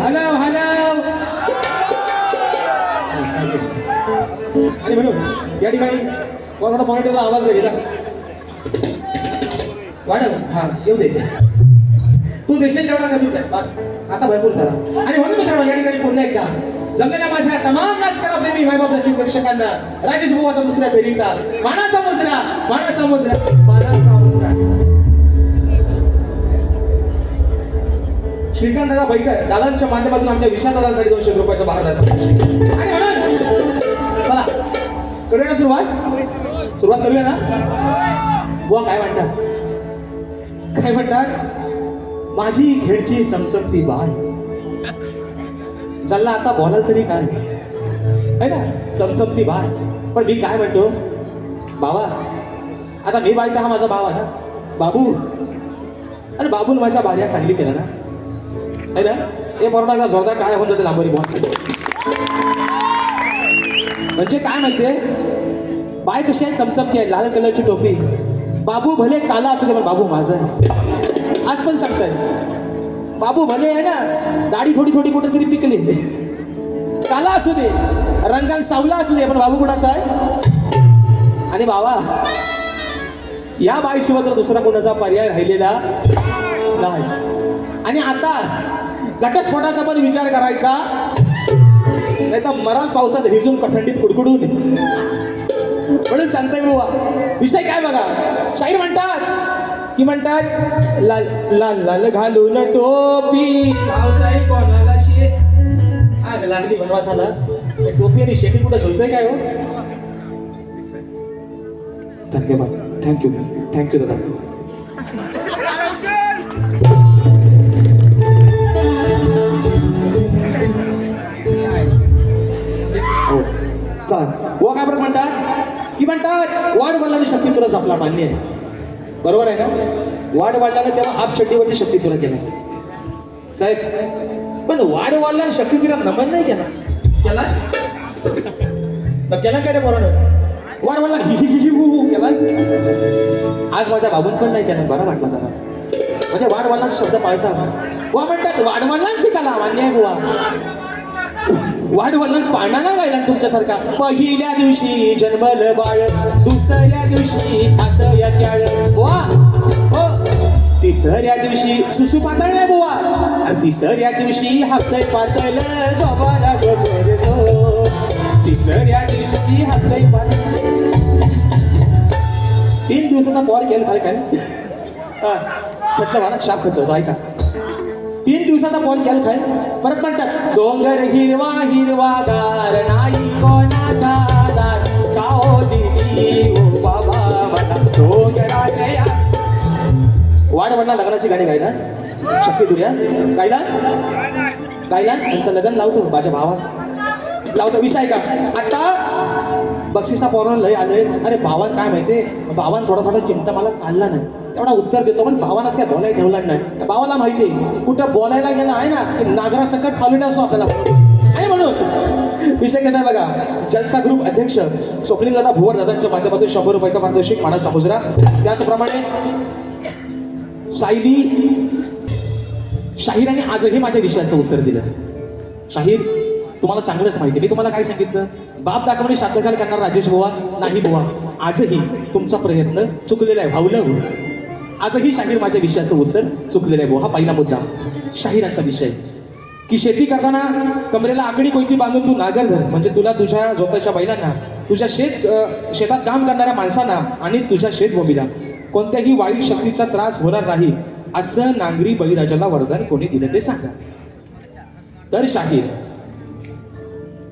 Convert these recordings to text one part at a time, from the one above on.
Hello hello. आणि म्हणून या ठिकाणी थोडा मॉनिटरला आवाज दे ना वाढव. हा येऊ दे. तू देशील तेवढा कमीच आहे बस आता भरपूर झाला. आणि म्हणून मित्रांनो या ठिकाणी पुन्हा एकदा जमलेल्या माझ्या तमाम नाचकरा प्रेमी वैभव रसिक प्रेक्षकांना राजेश बुवाचा दुसऱ्या फेरीचा मानाचा मुजरा मानाचा मुजरा मानाचा मुजरा. श्रीकांत दादा बैकर दादांच्या माध्यमातून आमच्या विशाल दादांसाठी 200 रुपयाचा भार देतात. आणि म्हणून चला करूया ना सुरुवात करूया ना. बुवा काय म्हणतात काय म्हणतात माझी खेळची चमचमती बाय चालला आता बोलाल तरी काय आहे ना चमचमती बाय. पण मी काय म्हणतो बाबा आता मी बाय तर हा माझा भाव आहे ना बाबू. अरे बाबून माझ्या भार्या चांगली केलं ना आहे ना. हे बरोबर जोरदार टाळ्या होऊन जाते लांबरी बॉस. म्हणजे काय माहितीये बाय कशी आहे चमचमती आहे लाल कलरची टोपी. बाबू भले काला असू दे पण बाबू माझा आहे. आज पण सांगताय बाबू भले आहे ना दाढी थोडी थोडी कुठे तरी पिकली काला असू दे रंगान सावला असू दे पण बाबू कुणाचा आहे. आणि बाबा या बाईशिवाय तर दुसरा कोणाचा पर्याय राहिलेला नाही. आणि आता घटस्फोटाचा पण विचार करायचा नाही तर मरण पावसात भिजून थंडीत कुडकुडून. म्हणून सांगताय बुवा विषय काय बघा. शाहीर म्हणतात की म्हणतात लाल लाल लाल घालून टोपी लावताय कोणाला शे. आग लागली बनवासाला टोपी आणि शेपी कुठं झुलतंय काय हो. धन्यवाद थँक्यू दादा. हो चला व काय बरं म्हणतात की म्हणतात वाढ वडिलांनी शक्ती तुला जपला मान्य आहे बरोबर आहे ना. वाढ वाढल्यानं तेव्हा हाफ चड्डीवरती शक्ती तुला केला साहेब. पण वाढ वाढल्यानं शक्ती तिला नमन नाही केला केला काय रे पोरानं. वाढ वाढला केला. आज माझ्या बाबून पण नाही केला बरं वाटला जरा. म्हणजे वाढ वाढल्याचा शब्द पाळता वा म्हणतात वाढ वाढल्याची कला मान्य आहे बुवा. वाढ वल्लन पाळणा ना गायला तुमच्यासारखा. पहिल्या दिवशी जन्मल बाळ दुसऱ्या दिवशी खात या त्याळ बुवा हो. तिसऱ्या दिवशी सुसू पातळ नाही बुवा. आणि तिसऱ्या दिवशी हातय पातळ झोपाला झोप. तिसऱ्या दिवशी हातय पातळ 3 दिवसाचा पॉर केलं काय काय म्हटलं मला शाप खत होतो ऐका. 3 दिवसाचा पॉन केल खाय परत म्हणतात डोंगर हिरवा हिरवा गार नाही कोणाचा दार काओ दिली ओ बाबा मला डोंगराचे. वाढ वडला लग्नाची गाणी गायला शक्ती दुर्या गायला त्यांचं लग्न लावतो माझ्या भावाचं लावतो. विषय का आता बक्षिसा पौराण लय आलंय. अरे भावान काय माहितीये भावान थोडा चिमटा मला काढला नाही एवढा उत्तर देतो पण भावानाच काय बोलायला ठेवला नाही. भावाला माहितीये कुठं बोलायला गेलं आहे ना की नागरासकट फालून असो आपल्याला. आणि म्हणून विषय कसा आहे बघा. जलसा ग्रुप अध्यक्ष स्वप्नील दादा भुवर दादांच्या माध्यमातून 100 रुपयाचा पारितोषिक मानाचा मुजरा. त्याचप्रमाणे शाहीराने आजही माझ्या विषयाचं उत्तर दिलं. शाहीर तुम्हाला चांगलंच माहिती. मी तुम्हाला काय सांगितलं बाप दाखवणे शाब्दकाल करणार राजेश बुवा नाही बुवा. आजही तुमचा प्रयत्न चुकलेला आहे भावलं. आजही शाहीर माझ्या विषयाचं उत्तर चुकलेलं आहे बुवा. हा पहिला मुद्दा शाहिरांचा विषय की शेती करताना कमरेला आकडी कोयती बांधून तू नागर धर. म्हणजे तुला तुझ्या झोपाच्या बैलांना तुझ्या शेतात काम करणाऱ्या माणसांना आणि तुझ्या शेतभूमीला कोणत्याही वाईट शक्तीचा त्रास होणार नाही असं नांगरी बळीराजाला वरदान कोणी दिलं ते सांगा. तर शाहीर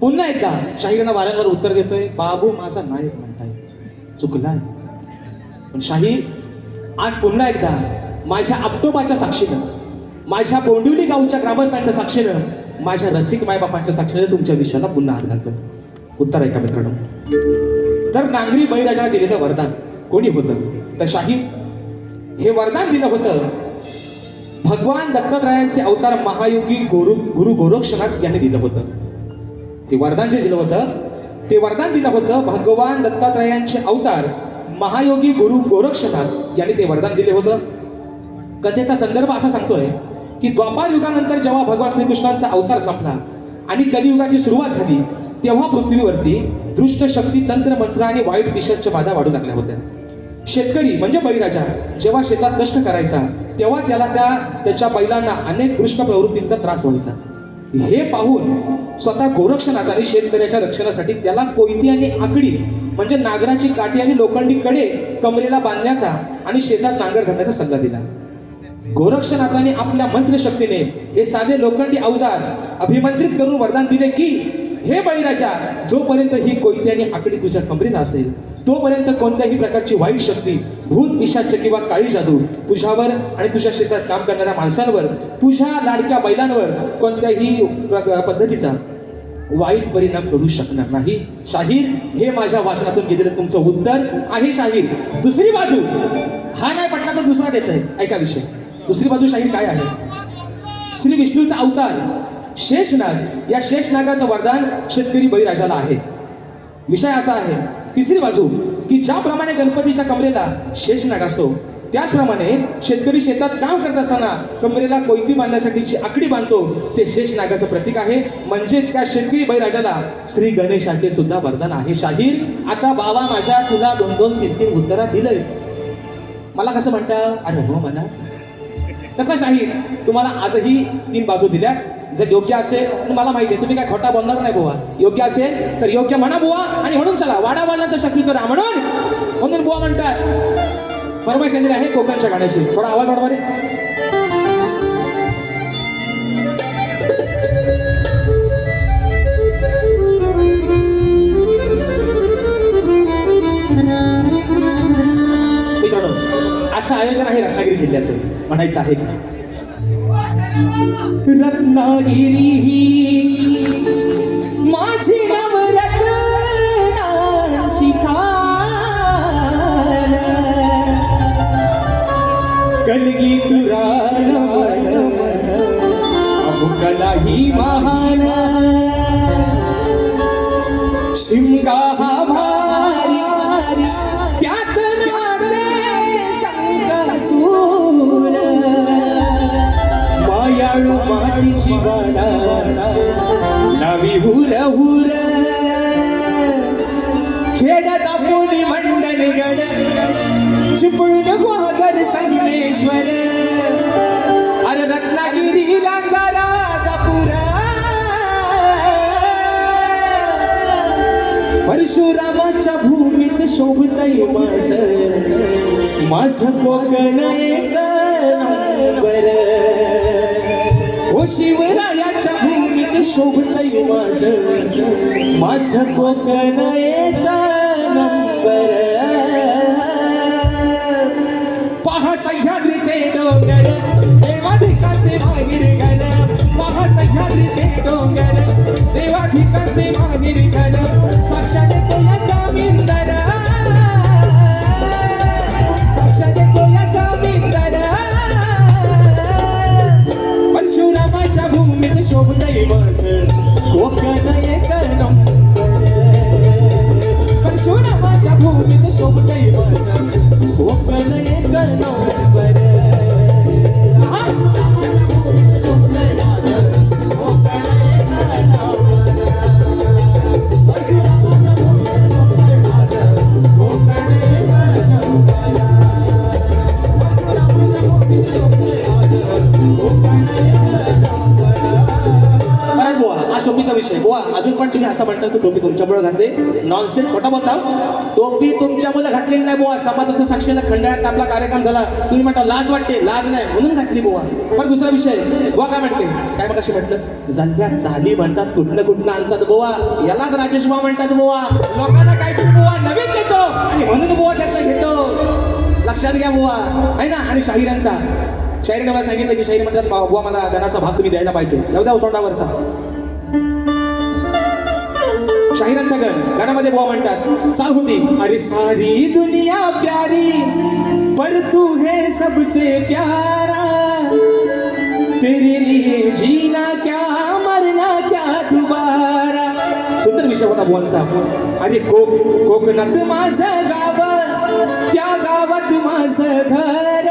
पुन्हा एकदा शाहिरांना वारंवार उत्तर देतोय बाबू माझा नाहीच म्हणताय चुकलाय. पण शाहीर आज पुन्हा एकदा माझ्या आपटोबाच्या साक्षीनं माझ्या बोंडिवली गावच्या ग्रामस्थांच्या साक्षीनं माझ्या रसिक मायबापांच्या साक्षीनं तुमच्या विषयाला पुन्हा हात घालतोय. उत्तर ऐका मित्रांनो. तर नांगरी बळीराजाला दिलेलं वरदान कोणी होतं तर शाहीर हे वरदान दिलं होतं भगवान दत्तात्रयांचे अवतार महायोगी गुरु गोरक्षनाथ यांनी दिलं होतं. ते वरदान जे दिलं होतं ते वरदान दिलं होतं भगवान दत्तात्रयांचे अवतार महायोगी गुरु गोरक्षनाथ यांनी ते वरदान दिले होतं. कथेचा संदर्भ असा सांगतोय की द्वापार युगानंतर जेव्हा भगवान श्रीकृष्णांचा अवतार संपला आणि कलियुगाची सुरुवात झाली, तेव्हा पृथ्वीवरती दृष्ट शक्ती, तंत्र मंत्र आणि वाईट पिशाच्या बाधा वाढू लागल्या होत्या. शेतकरी म्हणजे बळीराजा जेव्हा शेतात कष्ट करायचा, तेव्हा त्याच्या बैलांना अनेक दृष्ट प्रवृत्तींचा त्रास व्हायचा. हे पाहून स्वतः गोरक्षनाथाने शेतकऱ्याच्या रक्षणासाठी त्याला कोयती आणि आकडी म्हणजे नागराची काठी आणि लोखंडी कडे कमरेला बांधण्याचा आणि शेतात नांगर घालण्याचा सल्ला दिला. गोरक्षनाथाने आपल्या मंत्रशक्तीने हे साधे लोखंडी अवजार अभिमंत्रित करून वरदान दिले की, हे बळीराजा, जोपर्यंत ही कोयती आणि आकडी तुझ्या कमरेला असेल, तोपर्यंत कोणत्याही प्रकारची वाईट शक्ती, भूत पिशाच किंवा काळी जादू तुझ्यावर आणि तुझ्या शेतात काम करणाऱ्या माणसांवर, तुझ्या लाडक्या बैलांवर कोणत्याही पद्धतीचा वाईट परिणाम करू शकणार नाही. शाहीर, हे माझ्या वाचनातून घेतलेलं तुमचं उत्तर आहे शाहीर. दुसरी बाजू, हा नाही पटला तर दुसरा देत आहे. ऐका विषय. दुसरी बाजू शाहीर काय आहे? श्री विष्णूचा अवतार शेषनाग, या शेषनागाचं वरदान शेतकरी बळीराजाला आहे. विषय असा आहे, तिसरी बाजू, की ज्याप्रमाणे गणपतीच्या कमरेला शेषनाग असतो, त्याचप्रमाणे शेतकरी शेतात काम करत असताना कमरेला कोयती बांधण्यासाठीची आकडी बांधतो, ते शेषनागाचं प्रतीक आहे. म्हणजे त्या शेतकरी बळीराजाला श्री गणेशाचे सुद्धा वरदान आहे. शाहीर, आता बाबा माझ्या तुला 2-2, 3-3 उत्तरा दिलंय. मला कसं म्हणता? अरे हो म्हणा. तसा शाहीर, तुम्हाला आजही 3 बाजू दिल्या. जर योग्य असेल, मला माहिती आहे तुम्ही काय खोटा बोलणार नाही बुवा. योग्य असेल तर योग्य म्हणा बुवा, आणि म्हणून चला वाडा बोलणार तर शक्ती करा म्हणून बुवा म्हणतात. फरमाईश दिली आहे कोकणच्या गाण्याची. थोडा आवाज वाढवा रे. आजचं आयोजन आहे रत्नागिरी जिल्ह्याचं. म्हणायचं आहे रत्नागिरी ही माझी नवरत्नाची खान, कलगी तुरान अमुकला ही महान, शिमगा हा भारी त्यात नाचे संकसूर, मायाळू मातीची बाला नवी हुर हुर, खेळत आपुली मंडन गड चिपळून गुहागर संगमेश्वर, अरे रत्नागिरीला सारा जपूर, परशुरामाच्या भूमीत शोभतय माझं कोकण एक नंबर, ओ शिवरायाच्या भूमीत शोभतय माझं कोकण एक नंबर. पहा सह्याद्रीचे डोंगर देवाधिकाचे माहीर गड, पहा सह्याद्रीचे डोंगर देवाधिकाचे माहीर गड, साक्षात तो या सामिंदर, साक्षात तो या सामिंदर, परशुरामाच्या भूमीत शोभतय माझं कोकण एक नंबर, परशुरामाच्या भूमीत शोभतय माझं कोकण एक नंबर. आज टोपीचा विषय बुवा, अजून पण तुम्ही असं म्हणता की टोपी तुमच्यामुळे घातली. नॉनसेन्स, खोटा बोलता. टोपी तुमच्यामुळे घातलेली नाही बुवा. समाजाचं साक्षीला खंडाळ्यात आपला कार्यक्रम झाला, तुम्ही म्हणता लाज वाटते, लाज नाही म्हणून घातली बुवा. पण दुसरा विषय बुवा काय म्हटले, काय मग कशी म्हटलं, जल्ल्या चाली म्हणतात, कुठलं आणतात बुवा, यालाच राजेश बुवा म्हणतात बुवा. लोकांना काहीतरी बुवा नवीन देतो आणि म्हणून बुवा त्याचं घेतो. लक्षात घ्या बुवा, आहे ना. आणि शाहिरांचा, शाहिरीने मला सांगितलं की शाहीर म्हणतात बुवा मला गणाचा भाग तुम्ही द्यायला पाहिजे, येऊ द्या तोंडावरचा. शाहिरांचा गाण्यामध्ये बुवा म्हणतात, चाल होती, अरे सारी दुनिया प्यारी पर तू है सबसे प्यारा, तेरे लिए जीना क्या मरना क्या दोबारा. सुंदर विषय होता बुवांचा. अरे कोकणात माझं गाव, त्या गावात माझं घर,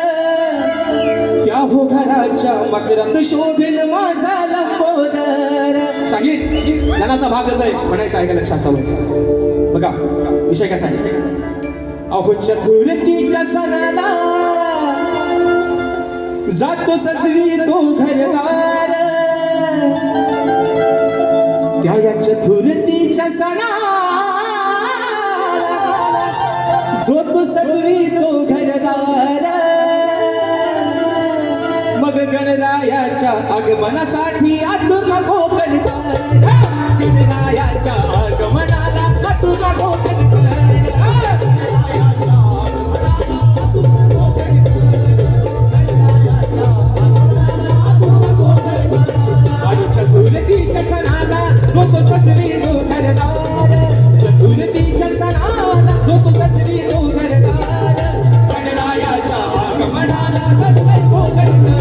त्या अहो घराच्या मकरात शोभेल माझा लंबोदर. शाहीर गाण्याचा भाग येतोय, म्हणायचं आहे का लक्ष असावं. बघा विषय कसा आहे. अहो चतुर्थीच्या सणाला जातो सजवी तो घरदार. त्या या चतुर्थीच्या सणाला जो तो सजवी तो घरदार. मग गणरायाच्या आगमनासाठी आतुरला कोकणकर. गणरायाच्या आगमनाला आतुरला कोकणकर. चतुर्थीच्या सणाला जो तो सजवी तो घरदार. चतुर्थीच्या सणाला जो तो सजवी तो घरदार. गणरायाच्या आगमनाला सजवी कोकणकर.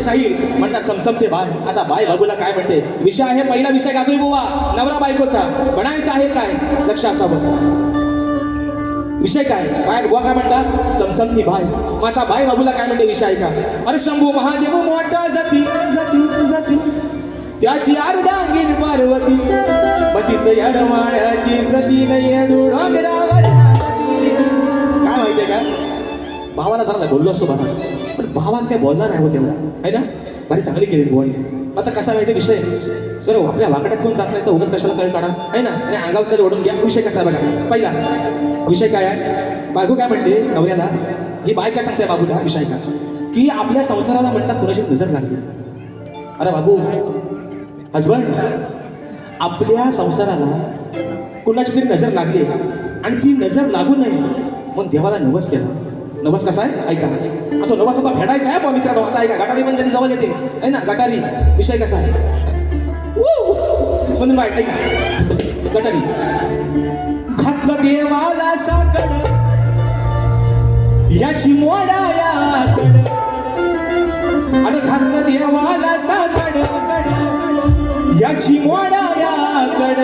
शाहीर म्हणतात चमचमते बाय. आता बाय बाबूला काय म्हणते. विषय आहे, पहिला विषय गातोय बुवा नवरा बायकोचा. म्हणायचं आहे काय लक्ष असावं. विषय काय बाय बुवा काय म्हणतात चमचमती बाय. मग आता बाय बाबूला काय म्हणते विषय का. अरे शंभू महादेव मोठा जाती जाती जाती त्याची अर्धांगीण पार्वती. पतीच यरवाण्याची सती नाही डोंगरावर काय माहितीये का. भावाला जरा बोललो असतो बाबा, पण भावाच काय बोलणार नाही हो तेवढा आहे ना. भारी चांगली केली बुवानी. आता कसा माहिती विषय. जर आपल्या वाकड्यात कोण जात नाही तर उगाच कशाला कळ काढा आहे ना. आणि अंगावर तरी ओढून घ्या. विषय कसा आहे बघा. पहिला विषय काय आहे. बायको काय म्हणते नवऱ्याला. ही बाय काय सांगते बाबूला विषय का की आपल्या संसाराला म्हणतात कुणाची नजर लागली. अरे बाबू हजबंड, आपल्या संसाराला कुणाची तरी नजर लागली आणि ती नजर लागू नये म्हणून देवाला नवस केला. नवस कसा आहे ऐका. तो नवस आता फेडायचा आहे मित्रांनो. आता ऐका गटारी पण त्यांनी जवळ येते आहे ना. गटारी विषय कसा आहे म्हणून ऐका. गटारी घातलं देवाला साकड याची मोडायाकड. आणि घातलं देवाला साकड याची मोडायाकड.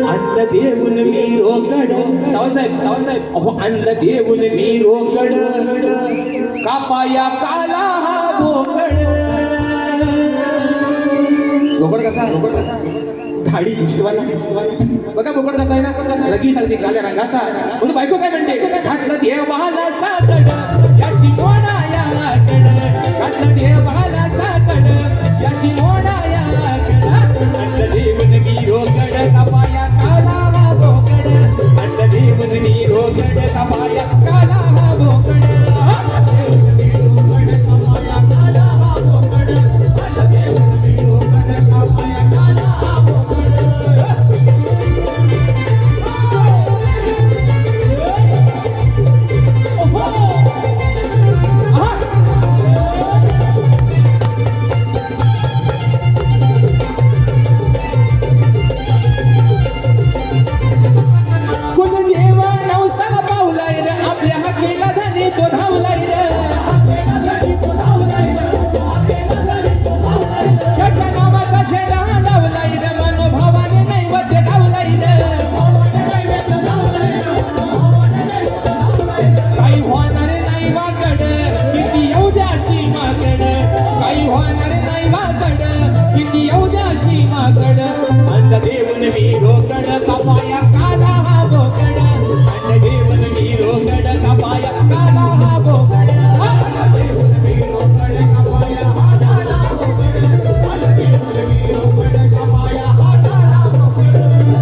अन्न देऊन मी रोकड. सावंतसाहेब सावंतसाहेब अहो अन्न देऊन मी रोकड. कापाया काला हा बोकड. बोकड कसा बोकड कसा गाडी शिवाला बघा बोकड कसा आहे ना. लगी सांगते काल्या रंगाचा. म्हणून बायको काय म्हणते घातलं देवाला साकड याची मोडायाकड. घातलं देवाला साकड याची मोडायाकड. अन्न देऊन मी रोकड कापाया काला हा बोकड. अन्न देऊन मी रोकड कापाया काला हा बोकड. अन्न देऊन मी रोकड कापाया काला हा बोकड. अन्न देऊन मी रोकड कापाया काला हा बोकड.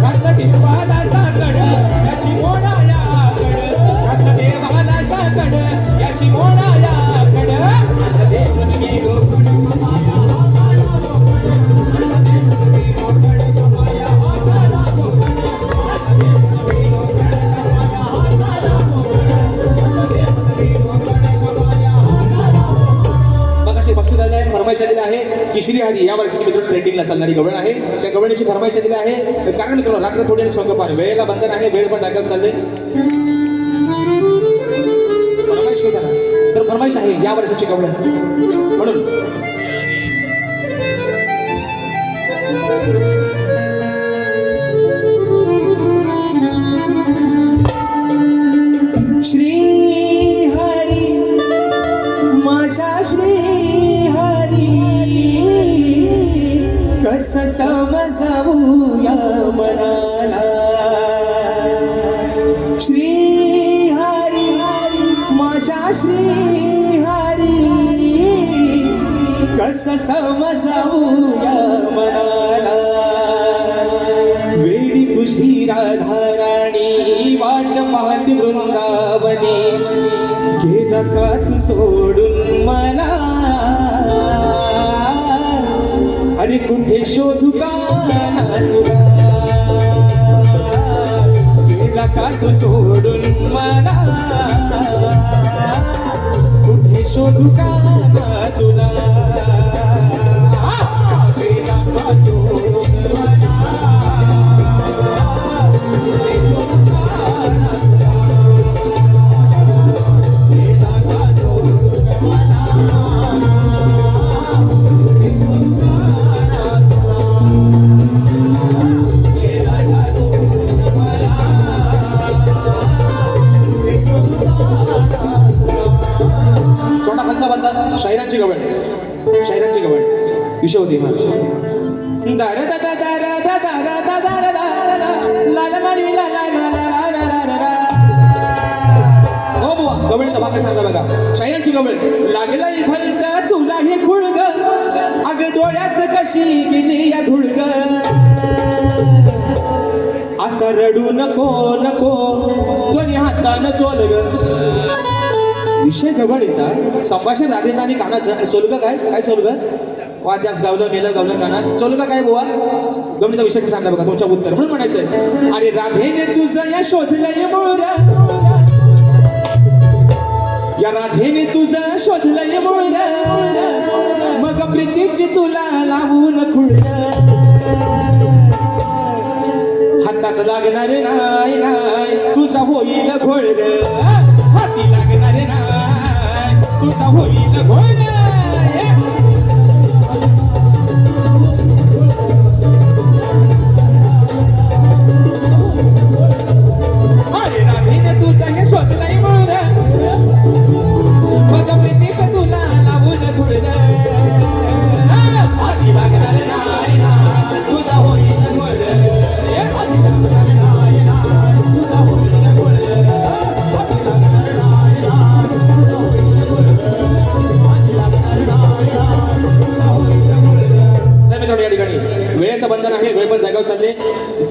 घातलं देवाला साकड याची मोडायाकड. घातलं देवाला साकड याची मोडायाकड. अन्न देऊन मी रोकड फरमाईश आलेली आहे. किशोरी हरी या वर्षाची मित्र ट्रेकिंगला चालणारी गवळण आहे. त्या गवळणीची फरमाईश आलेली आहे. कारण मित्रांनो रात्र थोडी आणि सोंग पार वेळेला बंधन आहे. वेळ पण जागेवर चालले. फरमाईश तर फरमाईश आहे या वर्षाची गवळण म्हणून श्री हरी माझा श्री हरी कस समजावू या मनाला श्री हरी हरी माझा श्री हरी कस समजावू या मनाला वेडी तुझी राधा राणी वाट पाहती वृंदावनी गेला का तू सोडून मला अरे कुठे शोधू का ना तुला गेला का तू सोडून मला कुठे शोधू का ना तुला गेला का सोडून मला शाहिरांची गवळ शाहिरांची गवळ विषय होती दार दादा दार दादा दादा दार ला ला ला ला ला ला हो बुवा गवळीचा भाग सांगा बघा शाहिरांची गवळ लागलाय भलत तुला हे खुळग अग डोळ्यात कशी गेली या धुळग आता रडू नको नको दोन्ही हातानं चोलग विषय गवळीचा संभाषण राधेचा आणि कानाचं चोलगा काय चोलगा वाद्यास गावलं मेलं गावलं कानात चोलगा काय बुवा गवळीचा विषय काय सांगला बघा तुमच्या उत्तर म्हणून म्हणायचंय अरे राधेने तुझं या शोधलंय मोरा या राधेने तुझं शोधलंय मोरा मग प्रीतीची तुला लावून खुळग हातात लागणार नाही नाही तुझा होईल घोळग हाती लागणार नाही तुझा होईल घोळग अरे राधेने तुझा हे शोधलाय मोर मग प्रीतीचं तुला लावून घोळग हाती लागणार नाही नाही तुझा होईल घोळग या ठिकाणी वेळेचं बंधन आहे वेळ पण जागेवर चालले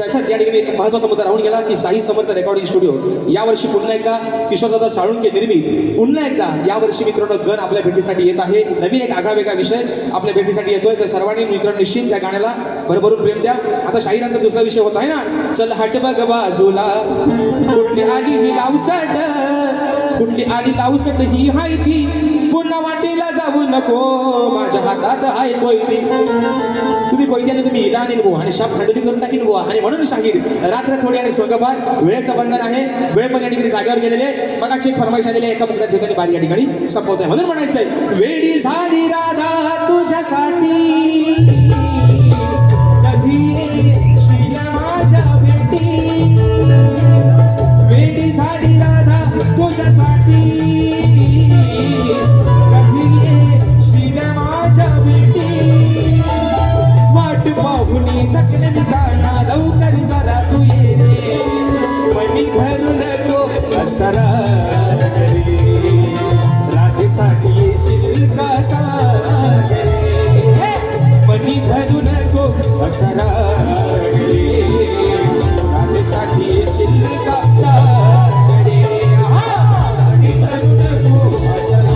तसंच या ठिकाणी एक महत्त्वाचा मुद्दा राहून गेला की साई समर्थ रेकॉर्डिंग स्टुडिओ यावर्षी पुन्हा एकदा किशोरदादा साळुंके निर्मित पुन्हा एकदा यावर्षी मित्रांनो गण आपल्या भेटीसाठी येत आहे नवीन एक आगळा वेगळा विषय आपल्या भेटीसाठी येतोय तर सर्वांनी मित्रांनो निश्चित त्या गाण्याला भरभरून प्रेम द्या आता शाहिरांचा दुसरा विषय होत आहे ना चल हट बघ बाजूला कुठली आली ही लावसट कुठली आली लावसट ही हाय ती पुन्हा वाटेला जाऊ नको माझ्या हातात आहे कोयती तुम्ही कोयत्याने तुम्ही हिला आणि बुवा आणि शाप खांडोली करून टाकीन बुवा आणि म्हणून शाहीर रात्र थोडी आणि स्वर्गपात वेळेचं बंधन आहे वेळ पण या ठिकाणी जागेवर गेलेले बघा चेक फरमाईश आलेले एका मुद्द्यात ठिकाणी बारी या ठिकाणी संपवत आहे म्हणून म्हणायचंय वेडी झाली राधा तुझ्यासाठी कधी येशील माझ्या भेटी वेडी झाली राधा तुझ्यासाठी कधी येशील माझ्या भेटी वाट पाहुणी थकले निघाना लवकर जरा तू ये रे मनी धरून नको असरा राधेसाठी येशील का सागरे मनी धरून नको असरा राधेसाठी येशील का सागरे मनी धरून नको असरा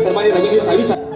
सन्मानित रवींद्र सावी